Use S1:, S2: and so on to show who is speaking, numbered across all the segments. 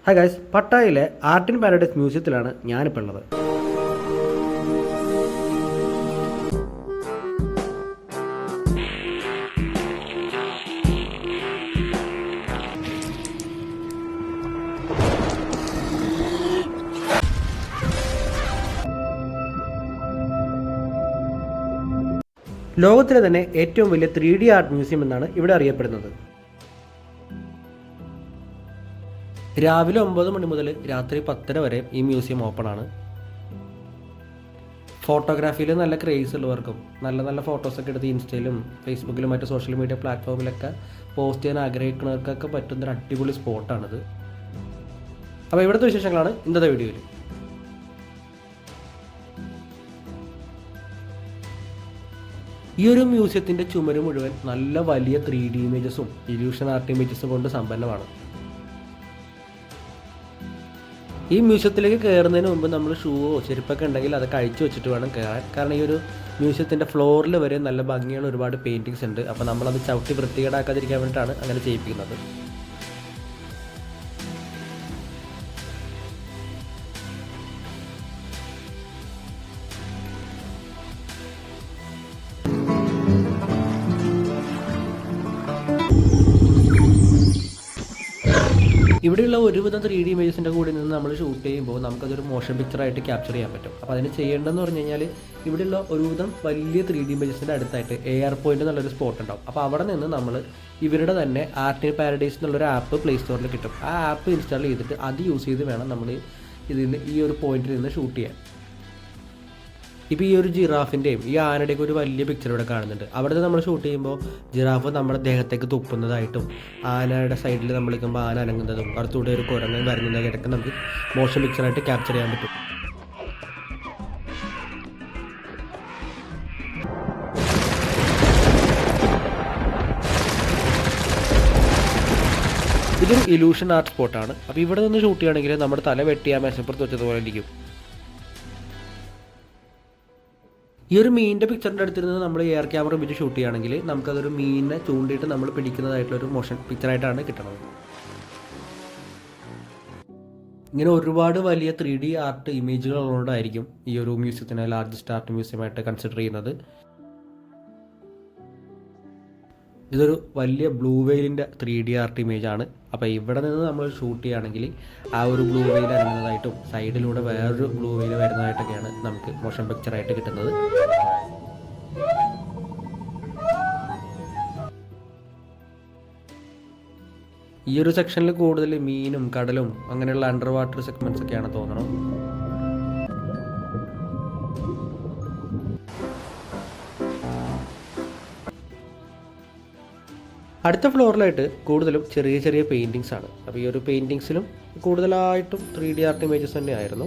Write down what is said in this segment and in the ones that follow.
S1: Hi guys, പട്ടായയിലെ art in paradise മ്യൂസിയത്തിലാണ് ഞാനിപ്പോൾ ഉള്ളത്. ലോകത്തിലെ തന്നെ ഏറ്റവും വലിയ 3D ആർട്ട് മ്യൂസിയം എന്നാണ് ഇവിടെ അറിയപ്പെടുന്നത്. രാവിലെ 9 മണി മുതൽ രാത്രി 10:30 വരെ ഈ മ്യൂസിയം ഓപ്പൺ ആണ്. ഫോട്ടോഗ്രാഫിയിൽ നല്ല ക്രേസ് ഉള്ളവർക്കും നല്ല നല്ല ഫോട്ടോസൊക്കെ എടുത്ത് ഇൻസ്റ്റയിലും ഫേസ്ബുക്കിലും മറ്റു സോഷ്യൽ മീഡിയ പ്ലാറ്റ്ഫോമിലൊക്കെ പോസ്റ്റ് ചെയ്യാൻ ആഗ്രഹിക്കുന്നവർക്കൊക്കെ പറ്റുന്നൊരു അടിപൊളി സ്പോട്ടാണിത്. അപ്പോൾ ഇവിടുത്തെ വിശേഷങ്ങളാണ് ഇന്നത്തെ വീഡിയോയിൽ. ഈ ഒരു മ്യൂസിയത്തിൻ്റെ ചുമര് മുഴുവൻ നല്ല വലിയ 3D ഇമേജസും ഇല്യൂഷൻ ആർട്ട് ഇമേജസും കൊണ്ട് സമ്പന്നമാണ്. ഈ മ്യൂസിയത്തിലേക്ക് കയറുന്നതിന് മുമ്പ് നമ്മൾ ഷൂവോ ചെരുപ്പൊക്കെ ഉണ്ടെങ്കിൽ അതൊക്കെ അഴിച്ചു വെച്ചിട്ട് വേണം കയറാൻ. കാരണം ഈ ഒരു മ്യൂസിയത്തിൻ്റെ ഫ്ലോറിൽ വരെ നല്ല ഭംഗിയുള്ള ഒരുപാട് പെയിൻറ്റിങ്സ് ഉണ്ട്. അപ്പോൾ നമ്മളത് ചവിട്ടി വൃത്തികേടാക്കാതിരിക്കാൻ വേണ്ടിയിട്ടാണ് അങ്ങനെ ചെയ്യിപ്പിക്കുന്നത്. ഇവിടെയുള്ള ഒരുവിധം 3D ഇമേജസിൻ്റെ കൂടെ നിന്ന് നമ്മൾ ഷൂട്ട് ചെയ്യുമ്പോൾ നമുക്കതൊരു മോഷൻ പിക്ചറായിട്ട് ക്യാപ്ചർ ചെയ്യാൻ പറ്റും. അപ്പോൾ അതിന് ചെയ്യേണ്ടതെന്ന് പറഞ്ഞു കഴിഞ്ഞാൽ ഇവിടെയുള്ള ഒരുവിധം വലിയ 3D ഇമേജസിൻ്റെ അടുത്തായിട്ട് AR പോയിന്റ് എന്നുള്ളൊരു സ്പോട്ട് ഉണ്ടാവും. അപ്പോൾ അവിടെ നിന്ന് നമ്മൾ ഇവരുടെ തന്നെ ആർട്ട് ഇൻ പാരഡൈസ് എന്നുള്ളൊരു ആപ്പ് പ്ലേ സ്റ്റോറിൽ കിട്ടും. ആ ആപ്പ് ഇൻസ്റ്റാൾ ചെയ്തിട്ട് അത് യൂസ് ചെയ്ത് വേണം നമ്മൾ ഈ ഒരു പോയിന്റിൽ നിന്ന് ഷൂട്ട് ചെയ്യാൻ. ഇപ്പോൾ ഈ ഒരു ജിറാഫിൻ്റെയും ഈ ആനയുടെയൊക്കെ ഒരു വലിയ പിക്ചർ ഇവിടെ കാണുന്നുണ്ട്. അവിടെ നമ്മൾ ഷൂട്ട് ചെയ്യുമ്പോൾ ജിറാഫ് നമ്മുടെ ദേഹത്തേക്ക് തുപ്പുന്നതായിട്ടും ആനയുടെ സൈഡിൽ നമ്മൾ നിൽക്കുമ്പോൾ ആന അനങ്ങുന്നതും അടുത്തൂടെ ഒരു കുരങ്ങൻ വരുന്നതൊക്കെ നമുക്ക് മോഷൻ പിക്ചറായിട്ട് ക്യാപ്ചർ ചെയ്യാൻ പറ്റും. ഇതൊരു ഇലൂഷൻ ആർട്ട് സ്പോട്ടാണ്. അപ്പോൾ ഇവിടെ നിന്ന് ഷൂട്ട് ചെയ്യുകയാണെങ്കിൽ നമ്മുടെ തല വെട്ടിയാൽ മേശപ്പുറത്ത് വെച്ചതുപോലെ ഇരിക്കും. ഈ ഒരു മീനിൻ്റെ പിക്ചറിൻ്റെ അടുത്തിരുന്ന് നമ്മൾ AR ക്യാമറ ഉപയോഗിച്ച് ഷൂട്ട് ചെയ്യുകയാണെങ്കിൽ നമുക്കതൊരു മീനിനെ ചൂണ്ടിയിട്ട് നമ്മൾ പിടിക്കുന്നതായിട്ടുള്ളൊരു മോഷൻ പിക്ചറായിട്ടാണ് കിട്ടുന്നത്. ഇങ്ങനെ ഒരുപാട് വലിയ 3D ആർട്ട് ഇമേജുകൾ ഉള്ളതുകൊണ്ടായിരിക്കും ഈ ഒരു മ്യൂസിയത്തിനെ ലാർജസ്റ്റ് ആർട്ട് മ്യൂസിയമായിട്ട് കൺസിഡർ ചെയ്യുന്നത്. ഇതൊരു വലിയ ബ്ലൂ വെയിലിൻ്റെ 3D ആർട്ട് ഇമേജാണ്. അപ്പോൾ ഇവിടെ നിന്ന് നമ്മൾ ഷൂട്ട് ചെയ്യുകയാണെങ്കിൽ ആ ഒരു ബ്ലൂ വെയിൽ ഇറങ്ങുന്നതായിട്ടും സൈഡിലൂടെ വേറൊരു ബ്ലൂ വെയിൽ വരുന്നതായിട്ടൊക്കെയാണ് നമുക്ക് മോഷൻ പിക്ചറായിട്ട് കിട്ടുന്നത്. ഈ ഒരു സെക്ഷനിൽ കൂടുതൽ മീനും കടലും അങ്ങനെയുള്ള അണ്ടർ വാട്ടർ സെഗ്മെൻറ്റ്സ് ഒക്കെയാണ് തോന്നണം. അടുത്ത ഫ്ലോറിലായിട്ട് കൂടുതലും ചെറിയ ചെറിയ പെയിൻറ്റിങ്സ് ആണ്. അപ്പോൾ ഈ ഒരു പെയിൻറ്റിങ്സിലും കൂടുതലായിട്ടും 3D ആർട്ട് ഇമേജസ് തന്നെയായിരുന്നു.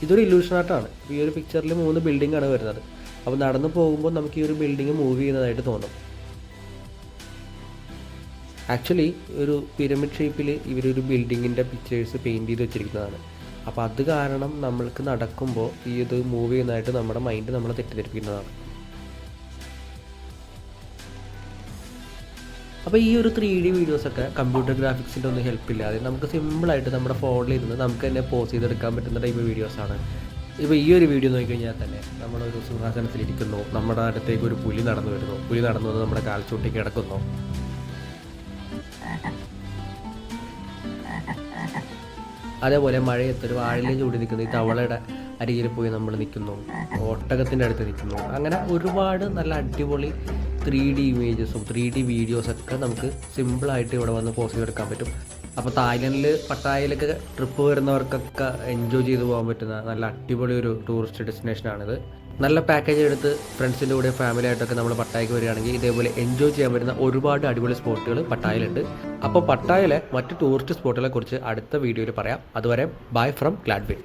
S1: ഇതൊരു ഇല്യൂഷൻ ആർട്ടാണ്. ഈ ഒരു പിക്ചറിൽ 3 ബിൽഡിംഗ് ആണ് വരുന്നത്. അപ്പോൾ നടന്നു പോകുമ്പോൾ നമുക്ക് ഈ ഒരു ബിൽഡിംഗ് മൂവ് ചെയ്യുന്നതായിട്ട് തോന്നും. ആക്ച്വലി ഒരു പിരമിഡ് ഷേപ്പിൽ ഇവരൊരു ബിൽഡിങ്ങിൻ്റെ പിക്ചേഴ്സ് പെയിൻറ്റ് ചെയ്ത് വെച്ചിരിക്കുന്നതാണ്. അപ്പോൾ അത് കാരണം നമ്മൾക്ക് നടക്കുമ്പോൾ ഈ ഇത് മൂവ് ചെയ്യുന്നതായിട്ട് നമ്മുടെ മൈൻഡ് നമ്മളെ തെറ്റിദ്ധരിപ്പിക്കുന്നതാണ്. അപ്പോൾ ഈ ഒരു 3D വീഡിയോസൊക്കെ കമ്പ്യൂട്ടർ ഗ്രാഫിക്സിൻ്റെ ഒന്നും ഹെൽപ്പില്ലാതെ നമുക്ക് സിമ്പിളായിട്ട് നമ്മുടെ ഫോണിൽ ഇരുന്ന് നമുക്ക് തന്നെ പോസ് ചെയ്തെടുക്കാൻ പറ്റുന്ന ടൈപ്പ് വീഡിയോസാണ്. ഇപ്പോൾ ഈ ഒരു വീഡിയോ നോക്കിക്കഴിഞ്ഞാൽ തന്നെ നമ്മളൊരു സിംഹാസനത്തിലിരിക്കുന്നു, നമ്മുടെ അടുത്തേക്ക് ഒരു പുലി നടന്നു വരുന്നു, പുലി നടന്നു വന്ന് നമ്മുടെ കാൽച്ചൂട്ടി കിടക്കുന്നു. അതേപോലെ മഴയത്തൊരു വാഴയിലെ ചൂടി നിൽക്കുന്നു, ഈ തവളയുടെ അരികിൽ പോയി നമ്മൾ നിൽക്കുന്നു, ഒട്ടകത്തിൻ്റെ അടുത്ത് നിൽക്കുന്നു. അങ്ങനെ ഒരുപാട് നല്ല അടിപൊളി 3D ഇമേജസും 3D വീഡിയോസൊക്കെ നമുക്ക് സിമ്പിളായിട്ട് ഇവിടെ വന്ന് പോസ്റ്റ് ചെയ്തെടുക്കാൻ പറ്റും. അപ്പോൾ തായ്ലൻഡിൽ പട്ടായയിലൊക്കെ ട്രിപ്പ് വരുന്നവർക്കൊക്കെ എൻജോയ് ചെയ്ത് പോകാൻ പറ്റുന്ന നല്ല അടിപൊളി ഒരു ടൂറിസ്റ്റ് ഡെസ്റ്റിനേഷനാണിത്. നല്ല പാക്കേജ് എടുത്ത് ഫ്രണ്ട്സിൻ്റെ കൂടെ ഫാമിലി ആയിട്ടൊക്കെ നമ്മൾ പട്ടായക്ക് വരികയാണെങ്കിൽ ഇതേപോലെ എൻജോയ് ചെയ്യാൻ പറ്റുന്ന ഒരുപാട് അടിപൊളി സ്പോട്ടുകൾ പട്ടായയിലുണ്ട്. അപ്പോൾ പട്ടായയിലെ മറ്റ് ടൂറിസ്റ്റ് സ്പോട്ടുകളെ കുറിച്ച് അടുത്ത വീഡിയോയിൽ പറയാം. അതുവരെ ബൈ ഫ്രം ഗ്ലാഡ്വിൻ.